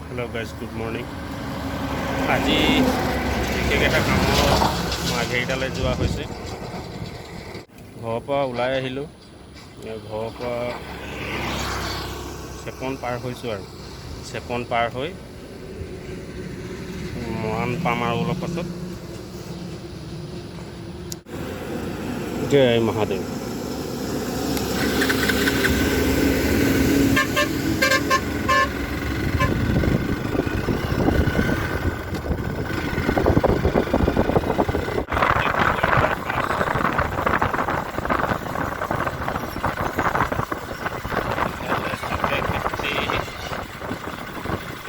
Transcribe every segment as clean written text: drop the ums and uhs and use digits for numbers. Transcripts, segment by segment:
Hello guys, good morning. আজি বিশেষ এটা কামত মাৰ্ঘেৰিটালৈ যোৱা হৈছে। ঘৰৰ পৰা ওলাই আহিলোঁ। ঘৰৰ পৰা চেপন পাৰ হৈছোঁ আৰু চেপন পাৰ হৈ মৰাণ পাম আৰু অলপ পাছত। জয় মহাদেৱ।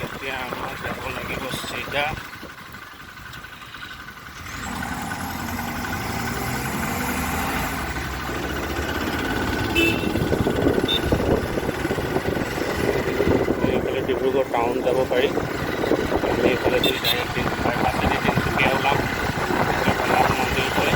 এতিয়া আমাৰ যাব লাগিব চিধা এইফালে ডিব্ৰুগড় টাউন যাব পাৰি। আমি এইফালে বাছেদি তিনিচুকীয়া ওলাম জগন্নাথ মন্দিৰ গৈ।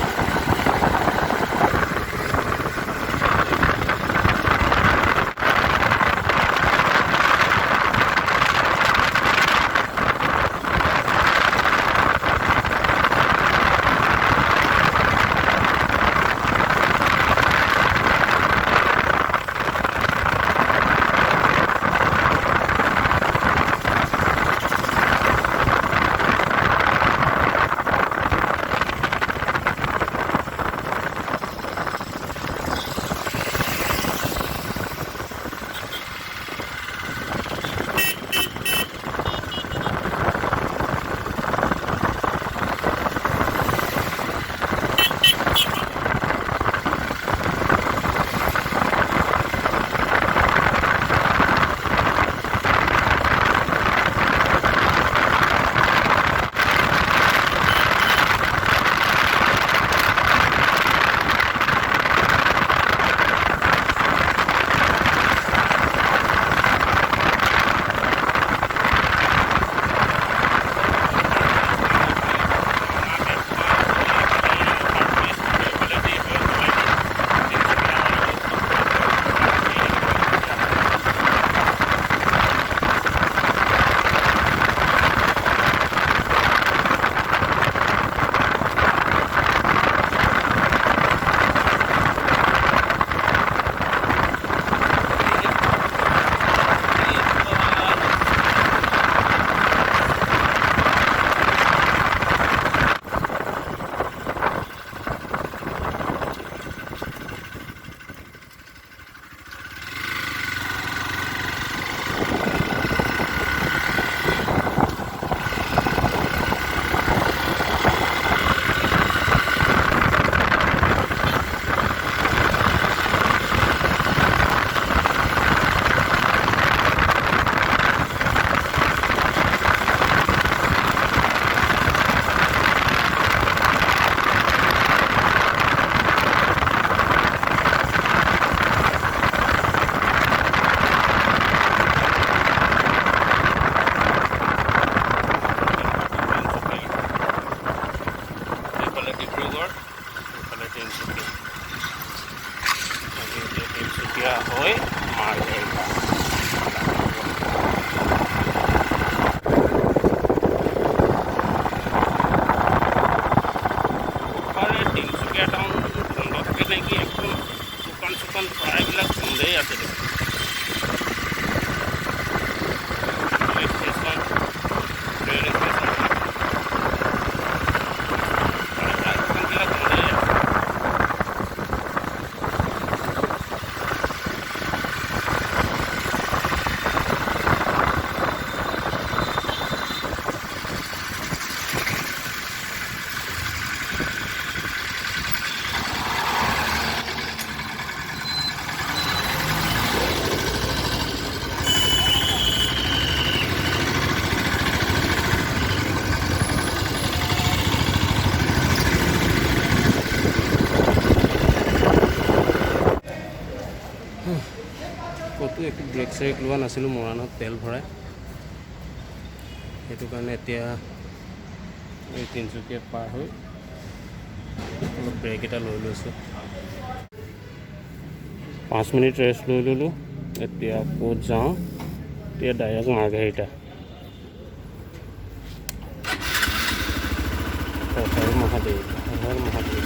তিনিচুকীয়া হৈ মাৰ্ঘেৰিটা। তিনিচুকীয়া টাউন বন্ধ থাকে নেকি? একদম দোকান চোকান প্ৰায়বিলাক বন্ধেই আছে দেখোন। ক'তো একো ব্ৰেক চেক লোৱা নাছিলোঁ মৰাণত তেল ভৰাই, সেইটো কাৰণে এতিয়া এই তিনিচুকীয়া পাৰ হৈ অলপ ব্ৰেক এটা লৈ লৈছোঁ। 5 মিনিট ৰেষ্ট লৈ ল'লোঁ। এতিয়া ক'ত যাওঁ? এতিয়া ডাইৰেক্ট মাৰ্ঘেৰিটা। हर महादेव, हर महादेव।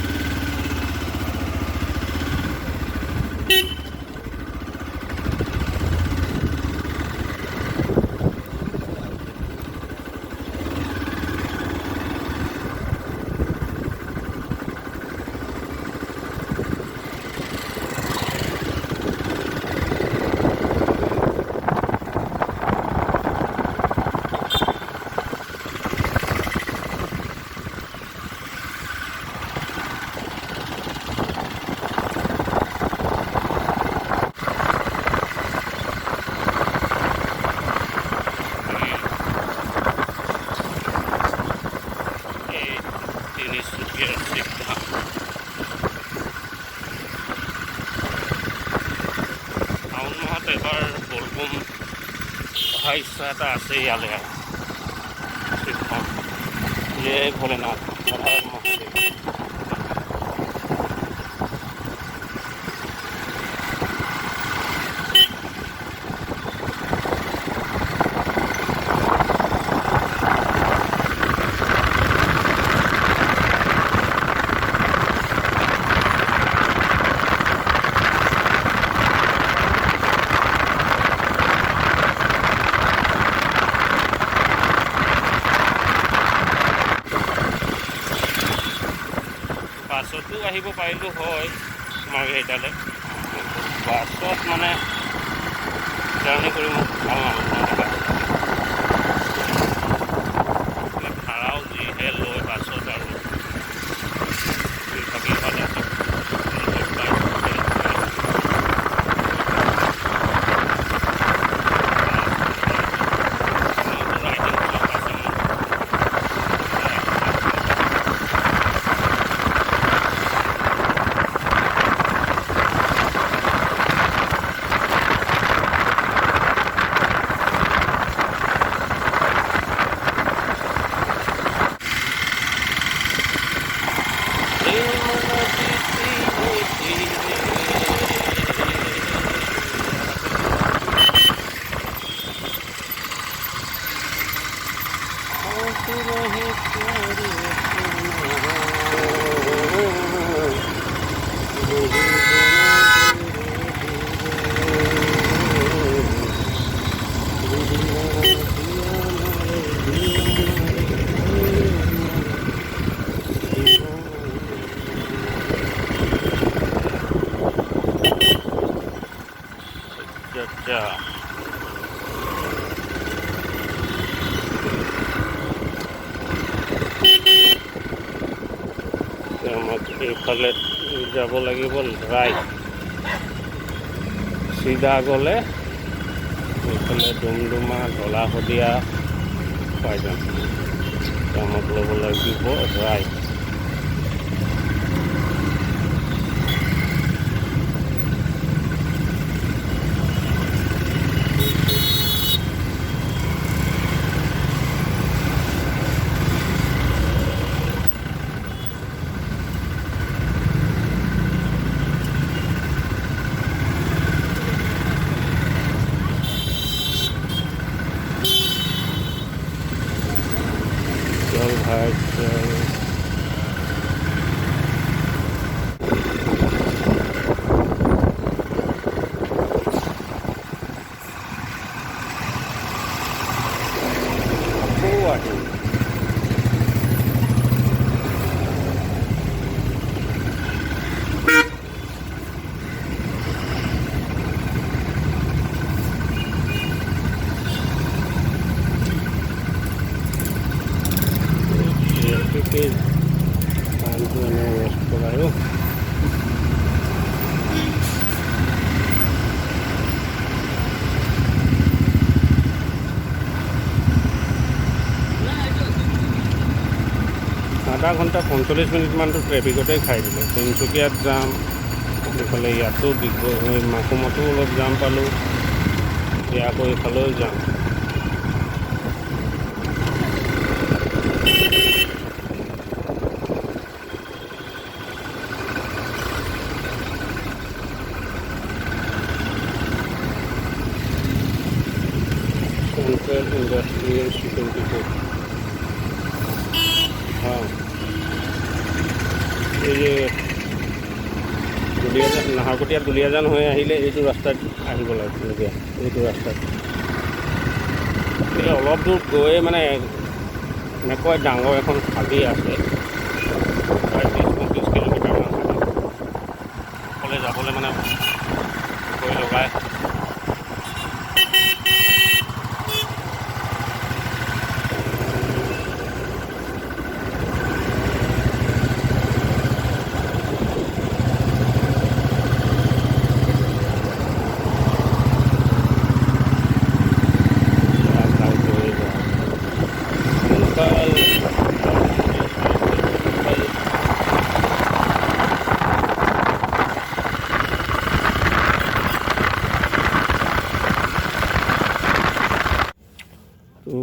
এবাৰ বলবম অহা ইচ্ছা এটা আছে ইয়ালৈ জয় ভোলেনাথ, হৰ হৰ মহাদেৱ। বাছতো আহিব পাৰিলোঁ হয় মাৰ্ঘেৰিটালৈ, বাছত মানে জাৰ্ণি কৰি মোক ভাল নালাগে। ভাড়াও যিহে লয় বাছত আৰু থাকি পালে এইফালে যাব লাগিব ৰাইট, চিধা গ'লে এইফালে ডুমডুমা ঢলা শদিয়া পাই যাম। আমাক ল'ব লাগিব ৰাইট। আধা ঘণ্টা 45 মিনিটমানটো ট্ৰেফিকতেই খাই দিলে। তিনিচুকীয়াত যাম, এইফালে ইয়াতো মাকুমতো অলপ যাম পালোঁ, এতিয়া আকৌ এইফালেও যাম। सेंट्रल इंडस्ट्रियल शिपिंग डिपो, हाँ এই যে দুলীয়াজান নাহৰকটীয়াত দুলীয়াজান হৈ আহিলে এইটো ৰাস্তাত আহিব লাগে, এইটো ৰাস্তাত এই অলপ দূৰ গৈয়ে মানে এনেকৈ ডাঙৰ এখন হাবি আছে, প্ৰায় 20-25 কিলোমিটাৰমান অকলে যাবলৈ মানে ভয় লগাই। তো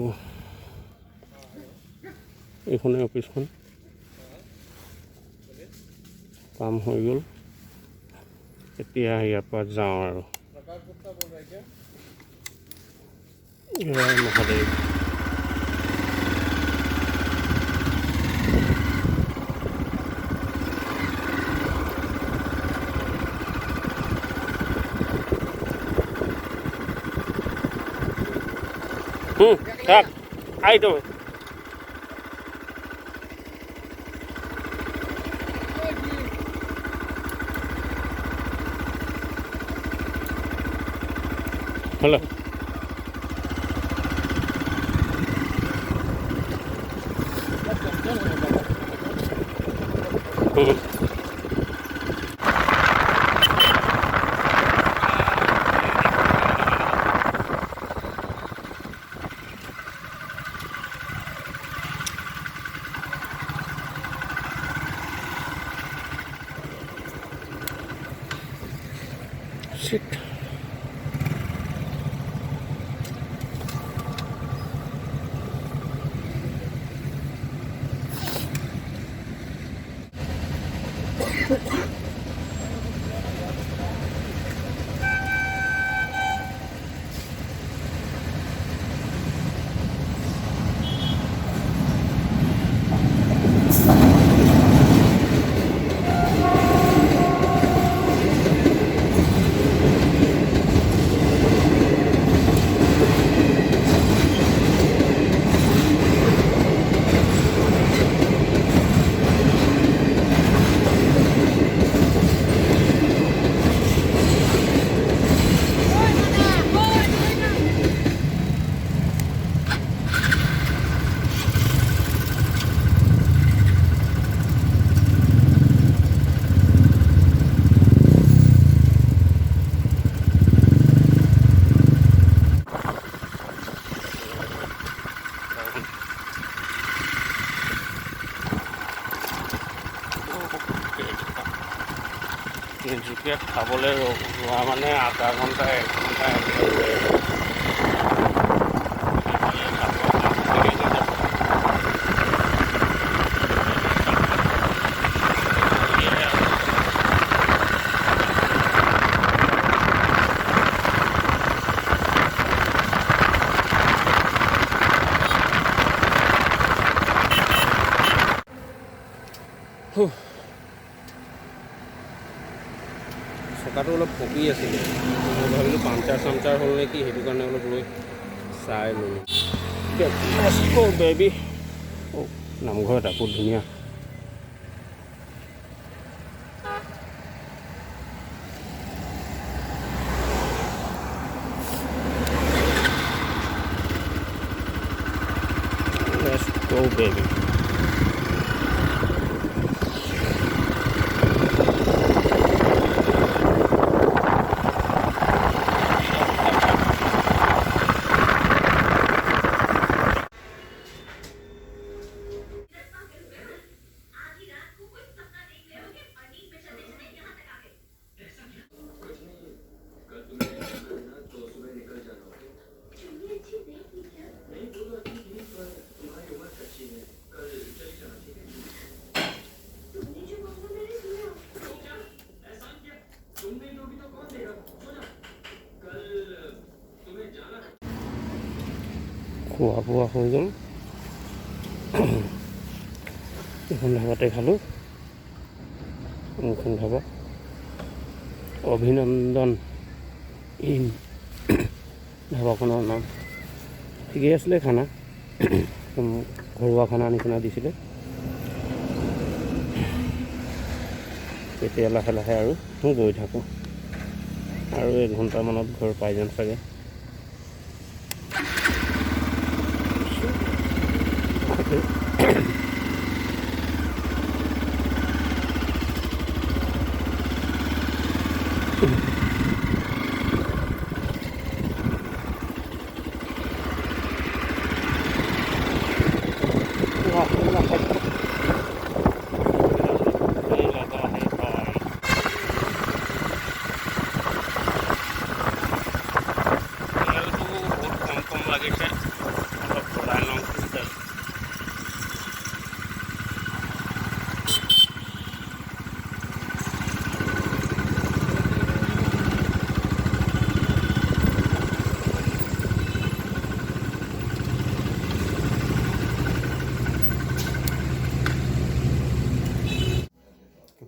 এইখনে অফিসখন কাম হৈ গ'ল, এতিয়া ইয়াৰ পৰা যাওঁ আৰু Mahadev. Tak, ayo tuh. Halo. Shit. তিনিচুকীয়াত খাবলৈ যোৱা মানে আধা ঘণ্টা 1 ঘণ্টা চকাটো অলপ পকি আছিলে, মই ভাবিলোঁ পামচাৰ হ'ল নেকি, সেইটো কাৰণে অলপ লৈ চাই ল'লোঁ। বেবী নামঘৰ এটা বহুত ধুনীয়া। Let's go, baby. খোৱা বোৱা হৈ গ'ল, এখন ধাবাতে খালোঁ। কোনখন ধাবা অভিনন্দন ইন ধাবাখনৰ নাম ঠিকেই আছিলে খানা ঘৰুৱা খানা নিচিনা দিছিলে এতিয়া লাহে লাহে আৰু গৈ থাকোঁ আৰু 1 ঘণ্টামানত ঘৰ পাই যাম চাগে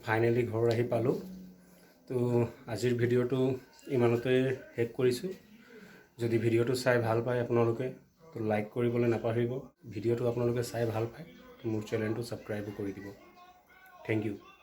ফাইনেলি ঘৰ আহি পালোঁ তো আজিৰ ভিডিঅ'টো ইমানতে শেষ কৰিছোঁ যদি ভিডিঅ'টো চাই ভাল পায় আপোনালোকে তো লাইক কৰিবলৈ নাপাহৰিব ভিডিঅ'টো আপোনালোকে চাই ভাল পায় তো মোৰ চেনেলটো ছাবস্ক্ৰাইব কৰি দিব থেংক ইউ